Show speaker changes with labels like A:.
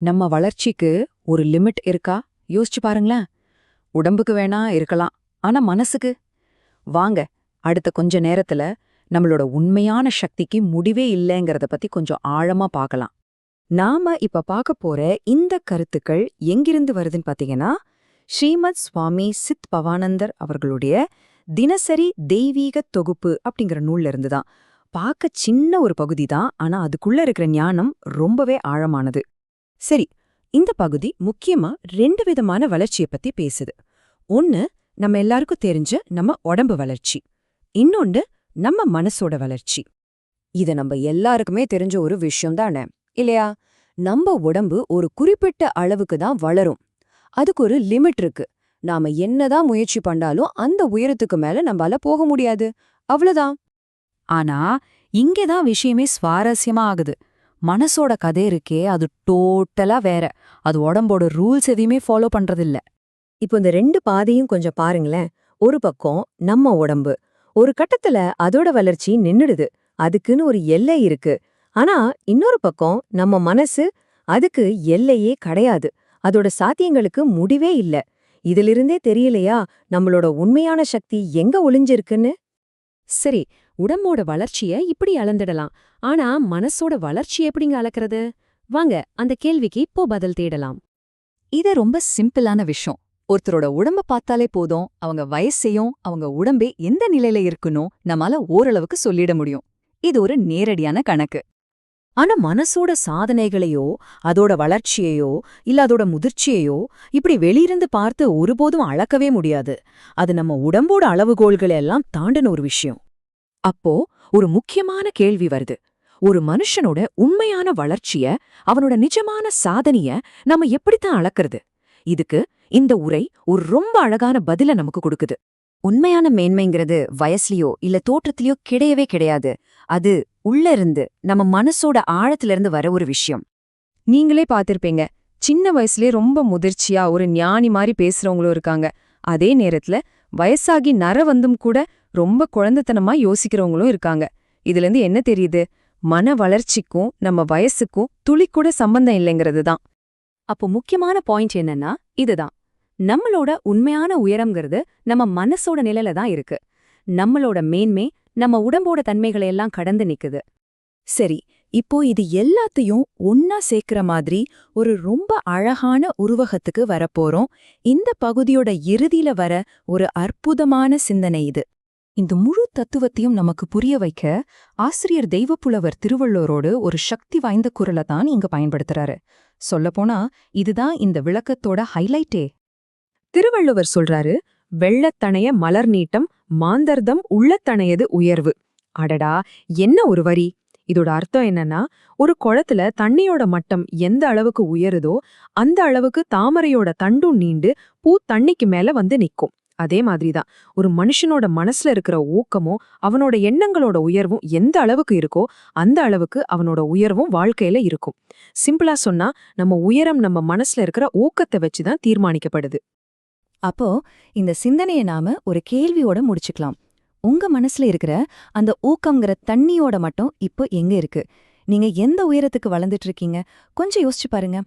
A: நம்ம வளர்ச்சிக்கு ஒரு லிமிட் இருக்கா? யோசிச்சு பாருங்களேன். உடம்புக்கு வேணா இருக்கலாம், ஆனா மனசுக்கு? வாங்க, அடுத்த கொஞ்ச நேரத்துல நம்மளோட உண்மையான சக்திக்கு முடிவே இல்லைங்கிறத பத்தி கொஞ்சம் ஆழமா பார்க்கலாம்.
B: நாம இப்ப பார்க்க போற இந்த கருத்துக்கள் எங்கிருந்து வருதுன்னு பாத்தீங்கன்னா, ஸ்ரீமத் சுவாமி சித் பவானந்தர் அவர்களுடைய தினசரி தெய்வீக தொகுப்பு அப்படிங்கிற நூல்ல இருந்துதான். பார்க்க சின்ன ஒரு பகுதி தான், ஆனா அதுக்குள்ள இருக்கிற ஞானம் ரொம்பவே ஆழமானது. சரி, இந்த பகுதி முக்கியமா 2 விதமான வளர்ச்சிய பத்தி பேசுது. ஒன்னு, நம்ம எல்லாருக்கும் தெரிஞ்ச நம்ம உடம்பு வளர்ச்சி. இன்னொன்னு, நம்ம மனசோட வளர்ச்சி. இது நம்ம எல்லாருக்குமே தெரிஞ்ச ஒரு விஷயம் தானே, இல்லையா? நம்ம உடம்பு ஒரு குறிப்பிட்ட அளவுக்கு தான் வளரும். அதுக்கு ஒரு லிமிட் இருக்கு. நாம என்னதான் முயற்சி பண்ணாலும் அந்த உயரத்துக்கு மேல நம்மால போக முடியாது. அவ்வளவுதான். ஆனா இங்கேதான் விஷயமே சுவாரஸ்யமா ஆகுது. மனசோட கதை இருக்கே, அது டோட்டலா வேற. அது உடம்போட ரூல்ஸ் எதையுமே ஃபாலோ பண்றதில்ல. இப்போ இந்த 2 பாதையும் கொஞ்சம் பாருங்களேன். ஒரு பக்கம் நம்ம உடம்பு. ஒரு கட்டத்துல அதோட வளர்ச்சி நின்னுடுது. அதுக்குன்னு ஒரு எல்லை இருக்கு. ஆனா இன்னொரு பக்கம் நம்ம மனசு. அதுக்கு எல்லையே கிடையாது. அதோட சாத்தியங்களுக்கு முடிவே இல்ல. இதிலிருந்தே தெரியலையா நம்மளோட உண்மையான சக்தி எங்க ஒளிஞ்சிருக்குன்னு? சரி, உடம்போட வளர்ச்சிய இப்படி அளந்துடலாம். ஆனா மனசோட வளர்ச்சி எப்படிங்க அளக்கிறது? வாங்க, அந்த கேள்விக்கு இப்போ பதில் தேடலாம். இது ரொம்ப சிம்பிளான விஷயம். ஒருத்தரோட உடம்ப பார்த்தாலே போதும், அவங்க வயசையும் அவங்க உடம்பே எந்த நிலையில இருக்குன்னு நம்மால ஓரளவுக்கு சொல்லிட முடியும். இது ஒரு நேரடியான கணக்கு. ஆனா மனசோட சாதனைகளையோ, அதோட வளர்ச்சியையோ, இல்ல அதோட முதிர்ச்சியையோ இப்படி வெளியிருந்து பார்த்து ஒருபோதும் அளக்கவே முடியாது. அது நம்ம உடம்போட அளவுகோல்களை எல்லாம் தாண்டின ஒரு விஷயம். அப்போ ஒரு முக்கியமான கேள்வி வருது. ஒரு மனுஷனோட உண்மையான வளர்ச்சிய, அவனோட நிஜமான சாதனைய நம்ம எப்படித்தான் அளக்கிறது? இதுக்கு இந்த உரை ஒரு ரொம்ப அழகான பதில நமக்கு கொடுக்குது. உண்மையான மேன்மைங்கிறது வயசுலயோ இல்ல தோற்றத்திலயோ கிடையவே கிடையாது. அது உள்ள இருந்து, நம்ம மனசோட ஆழத்திலிருந்து வர ஒரு விஷயம். நீங்களே பார்த்திருப்பீங்க, சின்ன வயசுலயே ரொம்ப முதிர்ச்சியா ஒரு ஞானி மாதிரி பேசுறவங்களும் இருக்காங்க. அதே நேரத்துல வயசாகி நர வந்தும் கூட ரொம்ப குழந்தைத்தனமா யோசிக்கிறவங்களும் இருக்காங்க. இதுல என்ன தெரியுது? மன வளர்ச்சிக்கும் நம்ம வயசுக்கும் துளிக்கூட சம்பந்தம் இல்லைங்கிறது தான். அப்போ முக்கியமான பாயிண்ட் என்னன்னா இதுதான். நம்மளோட உண்மையான உயரம்ங்கிறது நம்ம மனசோட நிலையில தான் இருக்கு. நம்மளோட மேன்மை நம்ம உடம்போட தன்மைகளை எல்லாம் கடந்து நிக்குது. சரி, இப்போ இது எல்லாத்தையும் ஒன்னா சேர்க்கிற மாதிரி ஒரு ரொம்ப அழகான உருவகத்துக்கு வரப்போறோம். இந்த பகுதியோட இறுதியில வர ஒரு அற்புதமான சிந்தனை இது. இந்த முழு தத்துவத்தையும் நமக்கு புரிய வைக்க ஆசிரியர் தெய்வப்புலவர் திருவள்ளுவரோடு ஒரு சக்தி வாய்ந்த குரலை தான் இங்க பயன்படுத்துறாரு. சொல்லப்போனா இதுதான் இந்த விளக்கத்தோட ஹைலைட்டே. திருவள்ளுவர் சொல்றாரு, வெள்ளத்தணைய மலர் நீட்டம் மாந்தர்தம் உள்ளத்தணையது உயர்வு. அடடா, என்ன ஒரு வரி! இதோட அர்த்தம் என்னன்னா, ஒரு குளத்துல தண்ணியோட மட்டம் எந்த அளவுக்கு உயருதோ அந்த அளவுக்கு தாமரையோட தண்டும் நீண்டு பூ தண்ணிக்கு மேல வந்து நிக்கும். அதே மாதிரிதான் ஒரு மனுஷனோட மனசுல இருக்கிற ஊக்கமும் அவனோட எண்ணங்களோட உயர்வும் எந்த அளவுக்கு இருக்கோ அந்த அளவுக்கு அவனோட உயர்வும் வாழ்க்கையில இருக்கும். சிம்பிளா சொன்னா, நம்ம உயரம் நம்ம மனசுல இருக்கிற ஊக்கத்தை வச்சுதான் தீர்மானிக்கப்படுது. அப்போ இந்த சிந்தனையை நாம ஒரு கேள்வியோட முடிச்சுக்கலாம். உங்க மனசுல இருக்கிற அந்த ஊக்கம்ங்கிற தண்ணியோட மட்டும் இப்போ எங்க இருக்கு? நீங்க எந்த உயரத்துக்கு வளர்ந்துட்டு இருக்கீங்க? கொஞ்சம் யோசிச்சு பாருங்க.